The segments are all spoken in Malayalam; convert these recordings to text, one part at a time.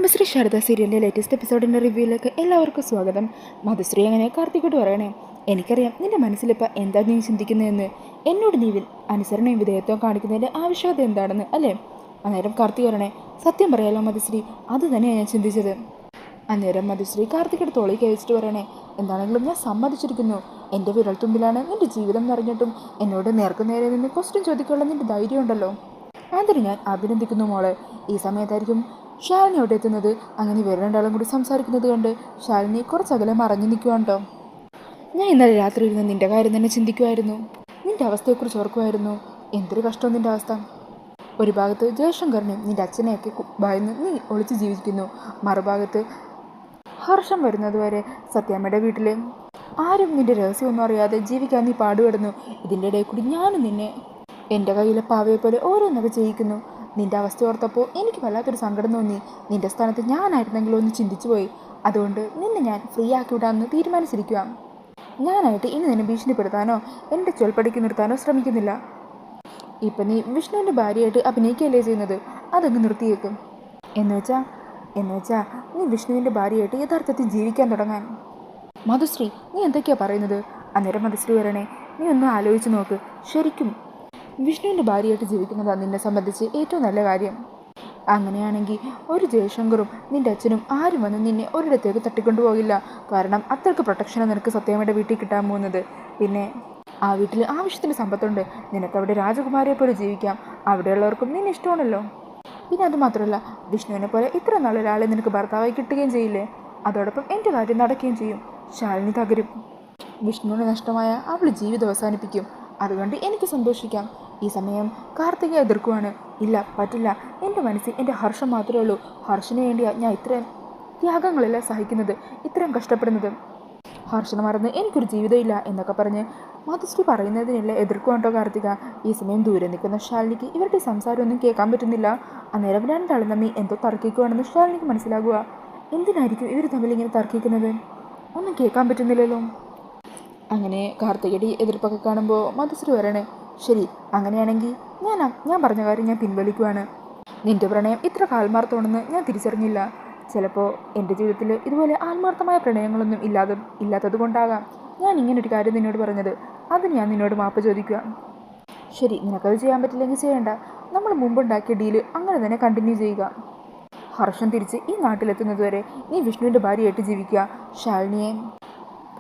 മധുശ്രീ ശാരദ സീരിയലിൻ്റെ ലേറ്റസ്റ്റ് എപ്പിസോഡിൻ്റെ റിവ്യൂയിലേക്ക് എല്ലാവർക്കും സ്വാഗതം. മധുശ്രീ അങ്ങനെ കാർത്തികോട് പറയണേ, എനിക്കറിയാം നിന്റെ മനസ്സിലിപ്പോൾ എന്താ നീ ചിന്തിക്കുന്നതെന്ന്. എന്നോട് നീ അനുസരണയും വിധേയത്വം കാണിക്കുന്നതിൻ്റെ ആവശ്യകത എന്താണെന്ന് അല്ലേ? അന്നേരം കാർത്തിക് പറയണേ, സത്യം പറയാലോ മധുശ്രീ, അത് തന്നെയാണ് ഞാൻ ചിന്തിച്ചത്. അന്നേരം മധുശ്രീ കാർത്തികയുടെ തോളിൽ കഴിച്ചിട്ട് പറയണേ, എന്താണെങ്കിലും ഞാൻ സമ്മതിച്ചിരിക്കുന്നു. എൻ്റെ വിരൽത്തുമ്പിലാണ് നിൻ്റെ ജീവിതം നിറഞ്ഞിട്ടും എന്നോട് നേർക്കുനേരെ നിന്ന് ക്വസ്റ്റ്യൻ ചോദിക്കാനുള്ള നിൻ്റെ ധൈര്യം ഉണ്ടല്ലോ, അതിന് ഞാൻ അഭിനന്ദിക്കുന്നു മോളെ. ഈ സമയത്തായിരിക്കും ശാലിനി അവിടെ എത്തുന്നത്. അങ്ങനെ ഇവർ രണ്ടാളും കൂടി സംസാരിക്കുന്നത് കണ്ട് ശാലിനി കുറച്ചകലെ മറഞ്ഞു നിൽക്കുവാണ്ടോ. ഞാൻ ഇന്നലെ രാത്രി ഇരുന്ന് നിൻ്റെ കാര്യം തന്നെ ചിന്തിക്കുമായിരുന്നു, നിൻ്റെ അവസ്ഥയെക്കുറിച്ച് ഓർക്കുമായിരുന്നു. എന്തൊരു കഷ്ടം നിൻ്റെ അവസ്ഥ. ഒരു ഭാഗത്ത് ജയശങ്കറിനെയും നിൻ്റെ അച്ഛനെയൊക്കെ ഭയന്ന് നീ ഒളിച്ച് ജീവിക്കുന്നു, മറുഭാഗത്ത് ഹർഷം വരുന്നതുവരെ സത്യാമ്മയുടെ വീട്ടിൽ ആരും നിൻ്റെ രഹസ്യമൊന്നും അറിയാതെ ജീവിക്കാൻ നീ പാടുപെടുന്നു. ഇതിൻ്റെ ഇടയിൽ കൂടി ഞാനും നിന്നെ എൻ്റെ കയ്യിലെ പാവയെ പോലെ ഓരോന്നൊക്കെ ചെയ്യിക്കുന്നു. നിൻ്റെ അവസ്ഥ ഓർത്തപ്പോൾ എനിക്ക് വല്ലാത്തൊരു സങ്കടം തോന്നി. നിൻ്റെ സ്ഥാനത്ത് ഞാനായിരുന്നെങ്കിലും ഒന്ന് ചിന്തിച്ചു പോയി. അതുകൊണ്ട് നിന്നെ ഞാൻ ഫ്രീ ആക്കി വിടാമെന്ന് തീരുമാനിച്ചിരിക്കുക. ഞാനായിട്ട് ഇനി നിന്നെ ഭീഷണിപ്പെടുത്താനോ എൻ്റെ ചൊൽപ്പടിക്ക് നിർത്താനോ ശ്രമിക്കുന്നില്ല. ഇപ്പം നീ വിഷ്ണുവിൻ്റെ ഭാര്യയായിട്ട് അഭിനയിക്കുകയല്ലേ ചെയ്യുന്നത്, അതങ്ങ് നിർത്തിയേക്കും. എന്നുവെച്ചാൽ നീ വിഷ്ണുവിൻ്റെ ഭാര്യയായിട്ട് യഥാർത്ഥത്തിൽ ജീവിക്കാൻ തുടങ്ങാൻ. മധുശ്രീ, നീ എന്തൊക്കെയാണ് പറയുന്നത്? അന്നേരം മധുശ്രീ വരണേ, നീ ഒന്ന് ആലോചിച്ച് നോക്ക്. ശരിക്കും വിഷ്ണുവിൻ്റെ ഭാര്യയായിട്ട് ജീവിക്കുന്നതാണ് നിന്നെ സംബന്ധിച്ച് ഏറ്റവും നല്ല കാര്യം. അങ്ങനെയാണെങ്കിൽ ഒരു ജയശങ്കറും നിൻ്റെ അച്ഛനും ആരും വന്ന് നിന്നെ ഒരിടത്തേക്ക് തട്ടിക്കൊണ്ടുപോകില്ല. കാരണം അത്രയ്ക്ക് പ്രൊട്ടക്ഷനാണ് നിനക്ക് സത്യാമ്മയുടെ വീട്ടിൽ കിട്ടാൻ പോകുന്നത്. പിന്നെ ആ വീട്ടിൽ ആവശ്യത്തിന് സമ്പത്തുണ്ട്. നിനക്കവിടെ രാജകുമാരിയെ പോലെ ജീവിക്കാം. അവിടെയുള്ളവർക്കും നിന്നെ ഇഷ്ടമാണല്ലോ. പിന്നെ അതുമാത്രമല്ല, വിഷ്ണുവിനെ പോലെ ഇത്ര നല്ലൊരാളെ നിനക്ക് ഭർത്താവായി കിട്ടുകയും ചെയ്യില്ലേ. അതോടൊപ്പം എൻ്റെ കാര്യം നടക്കുകയും ചെയ്യും. ശാലിനി തകരും. വിഷ്ണുവിന് നഷ്ടമായ അവൾ ജീവിതം അവസാനിപ്പിക്കും. അതുകൊണ്ട് എനിക്ക് സന്തോഷിക്കാം. ഈ സമയം കാർത്തിക എതിർക്കുവാണ്. ഇല്ല, പറ്റില്ല. എൻ്റെ മനസ്സിൽ എൻ്റെ ഹർഷം മാത്രമേ ഉള്ളൂ. ഹർഷന് വേണ്ടിയാണ് ഞാൻ ഇത്രയും ത്യാഗങ്ങളെല്ലാം സഹിക്കുന്നത്, ഇത്രയും കഷ്ടപ്പെടുന്നത്. ഹർഷനെ മറന്ന് എനിക്കൊരു ജീവിതമില്ല എന്നൊക്കെ പറഞ്ഞ് മധുശ്രീ പറയുന്നതിനെല്ലാം എതിർക്കുവാണ്ടോ കാർത്തിക. ഈ സമയം ദൂരെ നിൽക്കുന്ന ശാലിനിക്ക് ഇവരുടെ സംസാരമൊന്നും കേൾക്കാൻ പറ്റുന്നില്ല. അന്നേരം രണ്ടാളും തമ്മിൽ എന്തോ തർക്കിക്കുവാണെന്ന് ശാലിനിക്ക് മനസ്സിലാകുക. എന്തിനായിരിക്കും ഇവർ തമ്മിൽ ഇങ്ങനെ തർക്കിക്കുന്നത്? ഒന്നും കേൾക്കാൻ പറ്റുന്നില്ലല്ലോ. അങ്ങനെ കാർത്തികയുടെ എതിർപ്പൊക്കെ കാണുമ്പോൾ മധുശ്രീ പറയണേ, ശരി, അങ്ങനെയാണെങ്കിൽ ഞാൻ പറഞ്ഞ കാര്യം ഞാൻ പിൻവലിക്കുവാണ്. നിൻ്റെ പ്രണയം ഇത്ര ആത്മാർത്ഥമാണെന്ന് ഞാൻ തിരിച്ചറിഞ്ഞില്ല. ചിലപ്പോൾ എൻ്റെ ജീവിതത്തിൽ ഇതുപോലെ ആത്മാർത്ഥമായ പ്രണയങ്ങളൊന്നും ഇല്ലാത്തത് കൊണ്ടാകാം ഞാൻ ഇങ്ങനൊരു കാര്യം നിന്നോട് പറഞ്ഞത്. അതിന് ഞാൻ നിന്നോട് മാപ്പ് ചോദിക്കുക. ശരി, നിനക്കത് ചെയ്യാൻ പറ്റില്ലെങ്കിൽ ചെയ്യേണ്ട. നമ്മൾ മുമ്പുണ്ടാക്കിയ ഡീല് അങ്ങനെ തന്നെ കണ്ടിന്യൂ ചെയ്യുക. ഹർഷം തിരിച്ച് ഈ നാട്ടിലെത്തുന്നതുവരെ നീ വിഷ്ണുവിൻ്റെ ഭാര്യയായിട്ട് ജീവിക്കുക. ശാലിനിയെ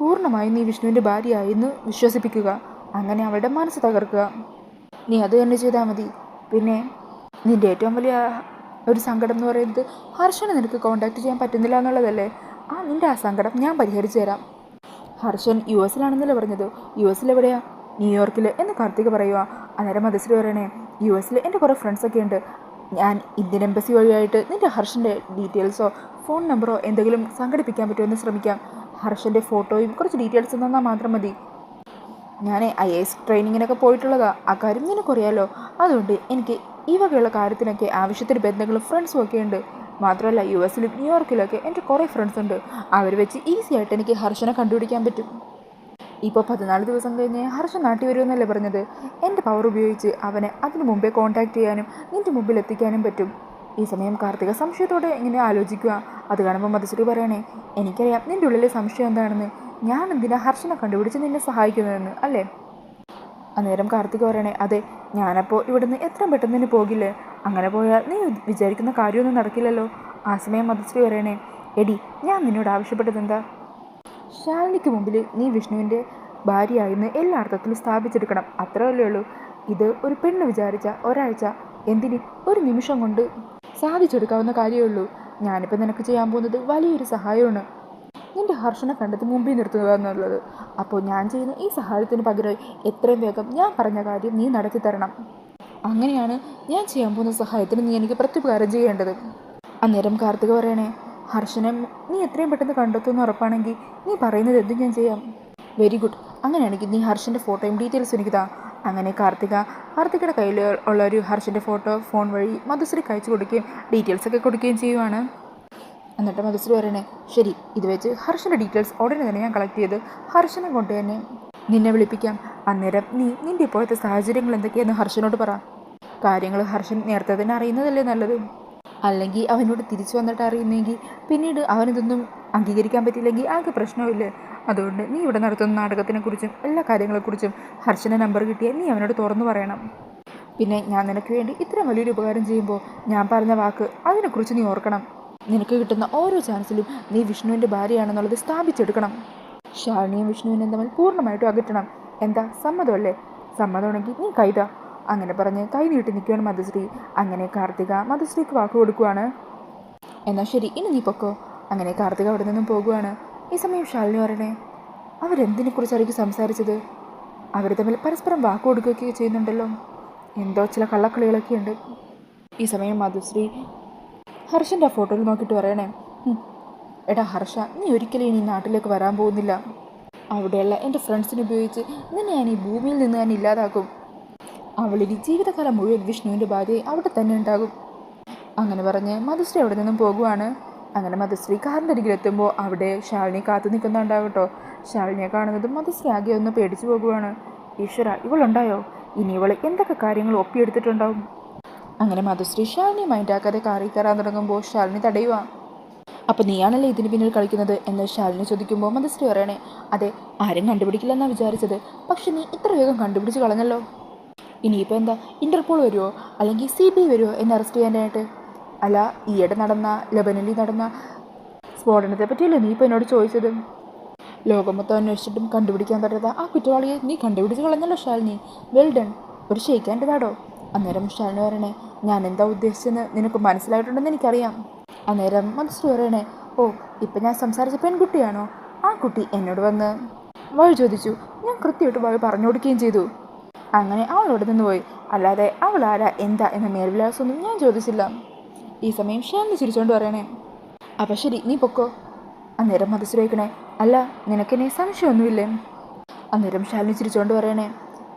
പൂർണ്ണമായും നീ വിഷ്ണുവിൻ്റെ ഭാര്യയായെന്ന് വിശ്വസിപ്പിക്കുക. അങ്ങനെ അവളുടെ മനസ്സ് തകർക്കുക. നീ അത് തന്നെ ചെയ്താൽ മതി. പിന്നെ നിൻ്റെ ഏറ്റവും വലിയ ഒരു സങ്കടം എന്ന് പറയുന്നത് ഹർഷനെ നിനക്ക് കോൺടാക്റ്റ് ചെയ്യാൻ പറ്റുന്നില്ല എന്നുള്ളതല്ലേ. നിൻ്റെ ആ സങ്കടം ഞാൻ പരിഹരിച്ചു തരാം. ഹർഷൻ US ലാണെന്നല്ലേ പറഞ്ഞത്? US എവിടെയാ? ന്യൂയോർക്കിൽ എന്ന് കാർത്തിക് പറയുക. അന്നേരം മധുശ്രീ പറയണേ, US എൻ്റെ കുറേ ഫ്രണ്ട്സൊക്കെ ഉണ്ട്. ഞാൻ ഇന്ത്യൻ എംബസി വഴിയായിട്ട് നിൻ്റെ ഹർഷൻ്റെ ഡീറ്റെയിൽസോ ഫോൺ നമ്പറോ എന്തെങ്കിലും സംഘടിപ്പിക്കാൻ പറ്റുമെന്ന് ശ്രമിക്കാം. ഹർഷൻ്റെ ഫോട്ടോയും കുറച്ച് ഡീറ്റെയിൽസ് തന്നാൽ മാത്രം മതി. ഞാൻ IAS ട്രെയിനിങ്ങിനൊക്കെ പോയിട്ടുള്ളതാണ്. ആ കാര്യം നിനക്കറിയാലോ. അതുകൊണ്ട് എനിക്ക് ഈ വകയുള്ള കാര്യത്തിനൊക്കെ ആവശ്യത്തിന് ബന്ധങ്ങളും ഫ്രണ്ട്സും ഒക്കെ ഉണ്ട്. മാത്രമല്ല US ലും ന്യൂയോർക്കിലൊക്കെ എൻ്റെ കുറേ ഫ്രണ്ട്സ് ഉണ്ട്. അവർ വെച്ച് ഈസി ആയിട്ട് എനിക്ക് ഹർഷനെ കണ്ടുപിടിക്കാൻ പറ്റും. ഇപ്പോൾ 14 ദിവസം കഴിഞ്ഞ് ഹർഷൻ നാട്ടിൽ വരുമെന്നല്ലേ പറഞ്ഞത്? എൻ്റെ പവർ ഉപയോഗിച്ച് അവനെ അതിനു മുമ്പേ കോൺടാക്റ്റ് ചെയ്യാനും നിൻ്റെ മുമ്പിൽ എത്തിക്കാനും പറ്റും. ഈ സമയം കാർത്തിക സംശയത്തോടെ ഇങ്ങനെ ആലോചിക്കുക. അത് കാണുമ്പോൾ മധുശ്രീ പറയണേ, എനിക്കറിയാം നിൻ്റെ ഉള്ളിലെ സംശയം എന്താണെന്ന്. ഞാൻ എന്തിനാ ഹർഷനെ കണ്ടുപിടിച്ച് നിന്നെ സഹായിക്കുന്നതെന്ന് അല്ലേ? അന്നേരം കാർത്തിക് പറയണേ, അതെ, ഞാനപ്പോൾ ഇവിടുന്ന് എത്രയും പെട്ടെന്ന് തന്നെ പോകില്ലേ. അങ്ങനെ പോയാൽ നീ വിചാരിക്കുന്ന കാര്യമൊന്നും നടക്കില്ലല്ലോ. ആ സമയം മധുശ്രീ പറയണേ, എടി, ഞാൻ നിന്നോട് ആവശ്യപ്പെട്ടത് എന്താ? ശാലിനിക്ക് മുമ്പിൽ നീ വിഷ്ണുവിൻ്റെ ഭാര്യയായെന്ന് എല്ലാ അർത്ഥത്തിലും സ്ഥാപിച്ചെടുക്കണം. അത്രയല്ലേ ഉള്ളൂ. ഇത് ഒരു പെണ്ണ് വിചാരിച്ച ഒരാഴ്ച, എന്തിന്, ഒരു നിമിഷം കൊണ്ട് സാധിച്ചെടുക്കാവുന്ന കാര്യമേ ഉള്ളൂ. ഞാനിപ്പോൾ നിനക്ക് ചെയ്യാൻ പോകുന്നത് വലിയൊരു സഹായമാണ്. നിൻ്റെ ഹർഷനെ കണ്ടത് മുമ്പിൽ നിർത്തുക എന്നുള്ളത്. അപ്പോൾ ഞാൻ ചെയ്യുന്ന ഈ സഹായത്തിന് പകരം എത്രയും വേഗം ഞാൻ പറഞ്ഞ കാര്യം നീ നടത്തി തരണം. അങ്ങനെയാണ് ഞാൻ ചെയ്യാൻ പോകുന്ന സഹായത്തിന് നീ എനിക്ക് പ്രത്യുപകാരം ചെയ്യേണ്ടത്. അന്നേരം കാർത്തിക പറയണേ, ഹർഷനെ നീ എത്രയും പെട്ടെന്ന് കണ്ടെത്തുമെന്ന് ഉറപ്പാണെങ്കിൽ നീ പറയുന്നത് എന്തും ഞാൻ ചെയ്യാം. Very good. അങ്ങനെയാണെങ്കിൽ നീ ഹർഷൻ്റെ ഫോട്ടോയും ഡീറ്റെയിൽസും എനിക്ക് താ. അങ്ങനെ കാർത്തികയുടെ കയ്യിൽ ഉള്ള ഒരു ഹർഷൻ്റെ ഫോട്ടോ ഫോൺ വഴി മധുശ്രീക്ക് അയച്ചു കൊടുക്കുകയും ഡീറ്റെയിൽസൊക്കെ കൊടുക്കുകയും ചെയ്യുവാണ്. എന്നിട്ട് മധുശ്രീ പറയണേ, ശരി, ഇത് വെച്ച് ഹർഷൻ്റെ ഡീറ്റെയിൽസ് ഉടനെ തന്നെ ഞാൻ കളക്ട് ചെയ്ത് ഹർഷനെ കൊണ്ട് തന്നെ നിന്നെ വിളിപ്പിക്കാം. അന്നേരം നീ നിൻ്റെ ഇപ്പോഴത്തെ സാഹചര്യങ്ങൾ എന്തൊക്കെയാണെന്ന് ഹർഷനോട് പറ. കാര്യങ്ങൾ ഹർഷൻ നേരത്തെ തന്നെ അറിയുന്നതല്ലേ നല്ലത്. അല്ലെങ്കിൽ അവനോട് തിരിച്ചു വന്നിട്ട് അറിയുന്നെങ്കിൽ പിന്നീട് അവനിതൊന്നും അംഗീകരിക്കാൻ പറ്റിയില്ലെങ്കിൽ ആകെ പ്രശ്നമില്ലേ. അതുകൊണ്ട് നീ ഇവിടെ നടത്തുന്ന നാടകത്തിനെക്കുറിച്ചും എല്ലാ കാര്യങ്ങളെക്കുറിച്ചും ഹർഷൻ്റെ നമ്പർ കിട്ടിയാൽ നീ അവനോട് തുറന്നു പറയണം. പിന്നെ ഞാൻ നിനക്ക് വേണ്ടി ഇത്ര വലിയൊരു ഉപകാരം ചെയ്യുമ്പോൾ ഞാൻ പറഞ്ഞ വാക്ക് അതിനെക്കുറിച്ച് നീ ഓർക്കണം. നിനക്ക് കിട്ടുന്ന ഓരോ ചാൻസിലും നീ വിഷ്ണുവിൻ്റെ ഭാര്യയാണെന്നുള്ളത് സ്ഥാപിച്ചെടുക്കണം. ശാലിനിയും വിഷ്ണുവിനും തമ്മിൽ പൂർണ്ണമായിട്ടും അകറ്റണം. എന്താ, സമ്മതമല്ലേ? സമ്മതമാണെങ്കിൽ നീ കൈതാ. അങ്ങനെ പറഞ്ഞ് കൈ നീട്ടി നിൽക്കുകയാണ് മധുശ്രീ. അങ്ങനെ കാർത്തിക മധുശ്രീക്ക് വാക്ക് കൊടുക്കുവാണ്. എന്നാൽ ശരി, ഇനി നീ പൊക്കോ. അങ്ങനെ കാർത്തിക അവിടെ നിന്നും പോകുവാണ്. ഈ സമയം ശാലിനി പറയണേ, അവരെന്തിനെക്കുറിച്ചായിരിക്കും സംസാരിച്ചത്? അവർ തമ്മിൽ പരസ്പരം വാക്ക് കൊടുക്കുകയൊക്കെ ചെയ്യുന്നുണ്ടല്ലോ. എന്തോ ചില കള്ളക്കളികളൊക്കെ ഉണ്ട്. ഈ സമയം മധുശ്രീ ഹർഷൻ്റെ ആ ഫോട്ടോയിൽ നോക്കിയിട്ട് പറയണേ, എടാ ഹർഷ, നീ ഒരിക്കലും ഇനി നാട്ടിലേക്ക് വരാൻ പോകുന്നില്ല. അവിടെയുള്ള എൻ്റെ ഫ്രണ്ട്സിനെ ഉപയോഗിച്ച് നിന്നെ ഞാൻ ഈ ഭൂമിയിൽ നിന്ന് ഞാൻ ഇല്ലാതാക്കും. അവളിനി ജീവിതകാലം മുഴുവൻ വിഷ്ണുവിൻ്റെ ഭാര്യയെ അവിടെ തന്നെ ഉണ്ടാകും. അങ്ങനെ പറഞ്ഞ് മധുശ്രീ അവിടെ നിന്നും പോകുവാണ്. അങ്ങനെ മധുശ്രീ കാറിൻ്റെ അരികിലെത്തുമ്പോൾ അവിടെ ശാലിനി കാത്തു നിൽക്കുന്നുണ്ടാകട്ടോ. ശാലിനിയെ കാണുന്നതും മധുശ്രീ ആകെ ഒന്ന് പേടിച്ചു പോകുവാണ്. ഈശ്വര, ഇവളുണ്ടായോ? ഇനി ഇവൾ എന്തൊക്കെ കാര്യങ്ങൾ ഒപ്പിയെടുത്തിട്ടുണ്ടാവും. അങ്ങനെ മധുശ്രീ ശാലിനി മൈൻഡാക്കാതെ കാറിൽ കയറാൻ തുടങ്ങുമ്പോൾ ശാലിനി തടയുക. അപ്പോൾ നീയാണല്ലേ ഇതിന് പിന്നിൽ കളിക്കുന്നത് എന്ന് ശാലിനി ചോദിക്കുമ്പോൾ മധുശ്രീ പറയണേ, അതെ, ആരും കണ്ടുപിടിക്കില്ലെന്നാണ് വിചാരിച്ചത്. പക്ഷെ നീ ഇത്ര വേഗം കണ്ടുപിടിച്ച് കളഞ്ഞല്ലോ. ഇനിയിപ്പോൾ എന്താ, ഇൻ്റർപോൾ വരുമോ അല്ലെങ്കിൽ CBI വരുമോ എന്നെ അറസ്റ്റ് ചെയ്യാനായിട്ട്? അല്ല, ഈയിടെ നടന്ന ലെബനനിൽ നടന്ന സ്ഫോടനത്തെ പറ്റിയല്ലേ നീ ഇപ്പോൾ എന്നോട് ചോദിച്ചത്? ലോകം മൊത്തം അന്വേഷിച്ചിട്ടും കണ്ടുപിടിക്കാൻ പറ്റാത്ത ആ കുറ്റവാളിയെ നീ കണ്ടുപിടിച്ച് കളഞ്ഞല്ലോ ശാലിനി. Well done. ഒരു ഷെയ്ക്കാൻ്റെതാടോ. അന്നേരം ശാലിനി പറയണേ, ഞാൻ എന്താ ഉദ്ദേശിച്ചെന്ന് നിനക്ക് മനസ്സിലായിട്ടുണ്ടെന്ന് എനിക്കറിയാം. അന്നേരം മധുശ്രീ പറയണേ, ഓ, ഇപ്പം ഞാൻ സംസാരിച്ച പെൺകുട്ടിയാണോ? ആ കുട്ടി എന്നോട് വന്ന് വഴി ചോദിച്ചു. ഞാൻ കൃത്യമായിട്ട് വഴി പറഞ്ഞു കൊടുക്കുകയും ചെയ്തു. അങ്ങനെ അവളോട് നിന്ന് പോയി. അല്ലാതെ അവൾ ആരാ എന്താ എന്ന മേൽവിലാസമൊന്നും ഞാൻ ചോദിച്ചില്ല. ഈ സമയം ശാലിനി ചിരിച്ചുകൊണ്ട് പറയണേ, അപ്പം ശരി, നീ പൊക്കോ. അന്നേരം മധുശ്രീ വയ്ക്കണേ, അല്ല, നിനക്കെന്നെ സംശയമൊന്നുമില്ലേ? അന്നേരം ശാലിനി ചിരിച്ചുകൊണ്ട് പറയണേ,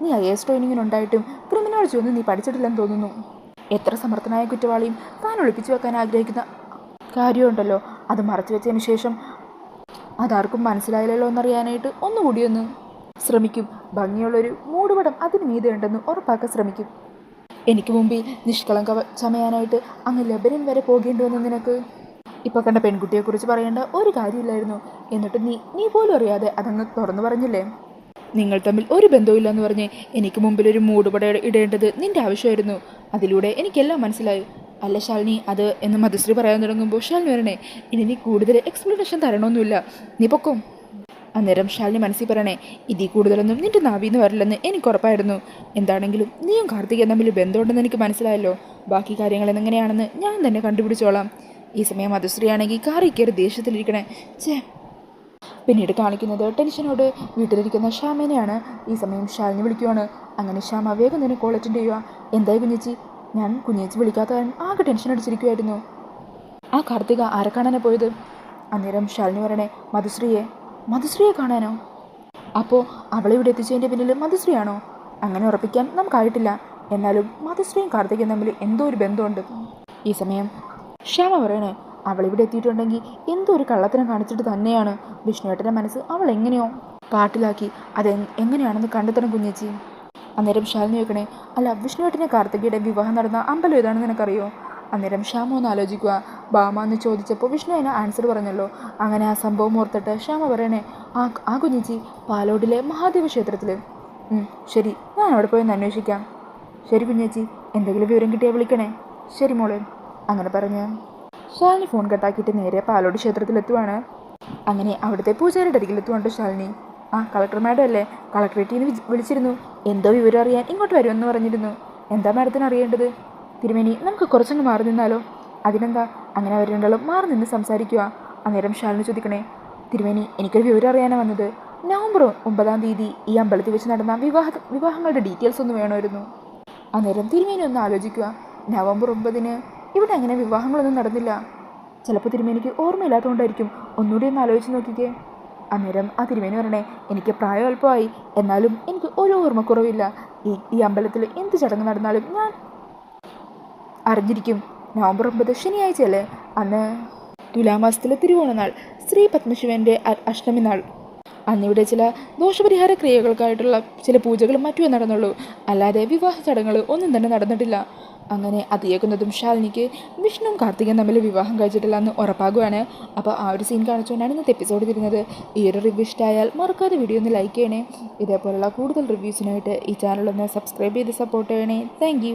നീ IAS ട്രെയിനിങ്ങിനുണ്ടായിട്ടും ക്രിമിനോളജി ഒന്നും നീ പഠിച്ചിട്ടില്ലെന്ന് തോന്നുന്നു. എത്ര സമർത്ഥനായ കുറ്റവാളിയും താൻ ഒളിപ്പിച്ചു വെക്കാൻ ആഗ്രഹിക്കുന്ന കാര്യമുണ്ടല്ലോ, അത് മറച്ചു വെച്ചതിന് ശേഷം അതാർക്കും മനസ്സിലായില്ലല്ലോ എന്നറിയാനായിട്ട് ഒന്നുകൂടിയൊന്ന് ശ്രമിക്കും. ഭംഗിയുള്ളൊരു മൂടുപടം അതിന് മീതെ ഉണ്ടെന്ന് ഉറപ്പാക്കാൻ ശ്രമിക്കും. എനിക്ക് മുമ്പിൽ നിഷ്കളങ്ക ചമയാനായിട്ട് അങ്ങ് ലെബനൻ വരെ പോകേണ്ടി വന്നു നിനക്ക്. ഇപ്പോൾ കണ്ട പെൺകുട്ടിയെക്കുറിച്ച് പറയേണ്ട ഒരു കാര്യമില്ലായിരുന്നു. എന്നിട്ട് നീ പോലും അറിയാതെ അതങ്ങ് തുറന്നു പറഞ്ഞില്ലേ? നിങ്ങൾ തമ്മിൽ ഒരു ബന്ധവുമില്ലെന്ന് പറഞ്ഞ് എനിക്ക് മുമ്പിലൊരു മൂടുപട ഇടേണ്ടത് നിൻ്റെ ആവശ്യമായിരുന്നു. അതിലൂടെ എനിക്കെല്ലാം മനസ്സിലായി. അല്ല ശാലിനി, അത് എന്ന് മധുശ്രീ പറയാൻ തുടങ്ങുമ്പോൾ ശാലിനി വരണേ, ഇനി നീ കൂടുതൽ എക്സ്പ്ലനേഷൻ തരണമൊന്നുമില്ല, നീ പൊക്കും. അന്നേരം ശാലിനി മനസ്സിൽ പറയണേ, ഇതിൽ കൂടുതലൊന്നും നിൻ്റെ നാവിന്ന് വരില്ലെന്ന് എനിക്ക് ഉറപ്പായിരുന്നു. എന്താണെങ്കിലും നീയും കാർത്തികയും തമ്മിൽ ബന്ധമുണ്ടെന്ന് എനിക്ക് മനസ്സിലായല്ലോ. ബാക്കി കാര്യങ്ങൾ എങ്ങനെയാണെന്ന് ഞാൻ തന്നെ കണ്ടുപിടിച്ചോളാം. ഈ സമയം മധുശ്രീ ആണെങ്കിൽ കാറിൽ കയറി ദേഷ്യത്തിലിരിക്കണേ. പിന്നീട് കാണിക്കുന്നത് ടെൻഷനോട് വീട്ടിലിരിക്കുന്ന ശ്യാമേനെയാണ്. ഈ സമയം ശാലിനി വിളിക്കുവാണ്. അങ്ങനെ ശ്യാമ വേഗം തന്നെ കോൾ അറ്റൻഡ് ചെയ്യുക. എന്തായി കുഞ്ഞേച്ചി? ഞാൻ കുഞ്ഞേച്ചി വിളിക്കാത്ത കാരണം ആകെ ടെൻഷൻ അടിച്ചിരിക്കുമായിരുന്നു. ആ കാർത്തിക ആരെ കാണാനാണ് പോയത്? അന്നേരം ശാലിനി പറയണേ, മധുശ്രീയെ കാണാനോ? അപ്പോൾ അവളെ ഇവിടെ എത്തിച്ചതിൻ്റെ പിന്നിൽ മധുശ്രീയാണോ? അങ്ങനെ ഉറപ്പിക്കാൻ നമുക്കായിട്ടില്ല. എന്നാലും മധുശ്രീയും കാർത്തികയും തമ്മിൽ എന്തോ ഒരു ബന്ധമുണ്ട്. ഈ സമയം ശ്യാമ പറയണേ, അവളിവിടെ എത്തിയിട്ടുണ്ടെങ്കിൽ എന്തോ ഒരു കള്ളത്തരം കാണിച്ചിട്ട് തന്നെയാണ്. വിഷ്ണുവേട്ടൻ്റെ മനസ്സ് അവൾ എങ്ങനെയോ പാട്ടിലാക്കി. അത് എങ്ങനെയാണെന്ന് കണ്ടെത്തണം കുഞ്ഞേച്ചി. അന്നേരം ശാലിനി വെക്കണേ, അല്ല, വിഷ്ണുവേട്ടനെ കാർത്തികയുടെ വിവാഹം നടന്ന അമ്പലം ഏതാണെന്ന് നിനക്കറിയോ? അന്നേരം ശ്യാമ ഒന്ന് ആലോചിക്കുക. ബാമ എന്ന് ചോദിച്ചപ്പോൾ വിഷ്ണു അതിന് ആൻസർ പറഞ്ഞല്ലോ. അങ്ങനെ ആ സംഭവം ഓർത്തിട്ട് ശ്യാമ പറയണേ, ആ കുഞ്ഞേച്ചി പാലോടിലെ മഹാദേവ ക്ഷേത്രത്തിൽ. ശരി, ഞാൻ അവിടെ പോയി ഒന്ന് അന്വേഷിക്കാം. ശരി കുഞ്ഞേച്ചി, എന്തെങ്കിലും വിവരം കിട്ടിയാൽ വിളിക്കണേ. ശരി മോളെ. അങ്ങനെ പറഞ്ഞ് ശാലിനി ഫോൺ കട്ടാക്കിയിട്ട് നേരെ പാലോട് ക്ഷേത്രത്തിലെത്തുവാണ്. അങ്ങനെ അവിടുത്തെ പൂജാരിയുടെ അരികിലെത്തുവാണ്ട് ശാലിനി. കളക്ടർ മാഡം അല്ലേ? കളക്ടറേറ്റിൽ നിന്ന് വിളിച്ചിരുന്നു. എന്തോ വിവരം അറിയാൻ ഇങ്ങോട്ട് വരുമെന്ന് പറഞ്ഞിരുന്നു. എന്താ മാഡത്തിന് അറിയേണ്ടത്? തിരുമേനി, നമുക്ക് കുറച്ചങ്ങ് മാറി നിന്നാലോ? അതിനെന്താ, അങ്ങനെ അവർ രണ്ടാളും മാറി നിന്ന് സംസാരിക്കുക. അന്നേരം ശാലിനി ചോദിക്കണേ, തിരുമേനി, എനിക്കൊരു വിവരം അറിയാനാണ് വന്നത്. നവംബർ 9 ഈ അമ്പലത്തിൽ വെച്ച് നടന്ന വിവാഹങ്ങളുടെ ഡീറ്റെയിൽസ് ഒന്ന് വേണമായിരുന്നു. അന്നേരം തിരുമേനി ഒന്ന് ആലോചിക്കുക. നവംബർ 9 ഇവിടെ അങ്ങനെ വിവാഹങ്ങളൊന്നും നടന്നില്ല. ചിലപ്പോൾ തിരുമേനിക്ക് ഓർമ്മയില്ലാത്തതുകൊണ്ടായിരിക്കും. ഒന്നുകൂടി ഒന്ന് ആലോചിച്ച് നോക്കിക്കേ. അന്നേരം ആ തിരുമേനി പറയണേ, എനിക്ക് പ്രായം അല്പമായി, എന്നാലും എനിക്ക് ഒരു ഓർമ്മക്കുറവില്ല. ഈ അമ്പലത്തിൽ എന്ത് ചടങ്ങ് നടന്നാലും ഞാൻ അറിഞ്ഞിരിക്കും. നവംബർ 9 ശനിയാഴ്ചയല്ലേ? അന്ന് തുലാമാസത്തിലെ തിരുവോണനാൾ, ശ്രീ പത്മശിവൻ്റെ അഷ്ടമി നാൾ. അന്നിവിടെ ചില ദോഷപരിഹാര ക്രിയകൾക്കായിട്ടുള്ള ചില പൂജകളും മറ്റുമേ നടന്നുള്ളൂ. അല്ലാതെ വിവാഹ ചടങ്ങുകൾ ഒന്നും തന്നെ നടന്നിട്ടില്ല. അങ്ങനെ അതിയേക്കുന്നതും ശാലിനിക്ക് വിഷ്ണുവും കാർത്തികയും തമ്മിൽ വിവാഹം കഴിച്ചിട്ടില്ല എന്ന് ഉറപ്പാകുകയാണ്. അപ്പോൾ ആ ഒരു സീൻ കാണിച്ചുകൊണ്ടാണ് ഇന്നത്തെ എപ്പിസോഡ് തരുന്നത്. ഈ ഒരു റിവ്യൂ ഇഷ്ടമായാൽ മറക്കാതെ വീഡിയോ ഒന്ന് ലൈക്ക് ചെയ്യണേ. ഇതേപോലുള്ള കൂടുതൽ റിവ്യൂസിനായിട്ട് ഈ ചാനലൊന്ന് സബ്സ്ക്രൈബ് ചെയ്ത് സപ്പോർട്ട് ചെയ്യണേ. താങ്ക്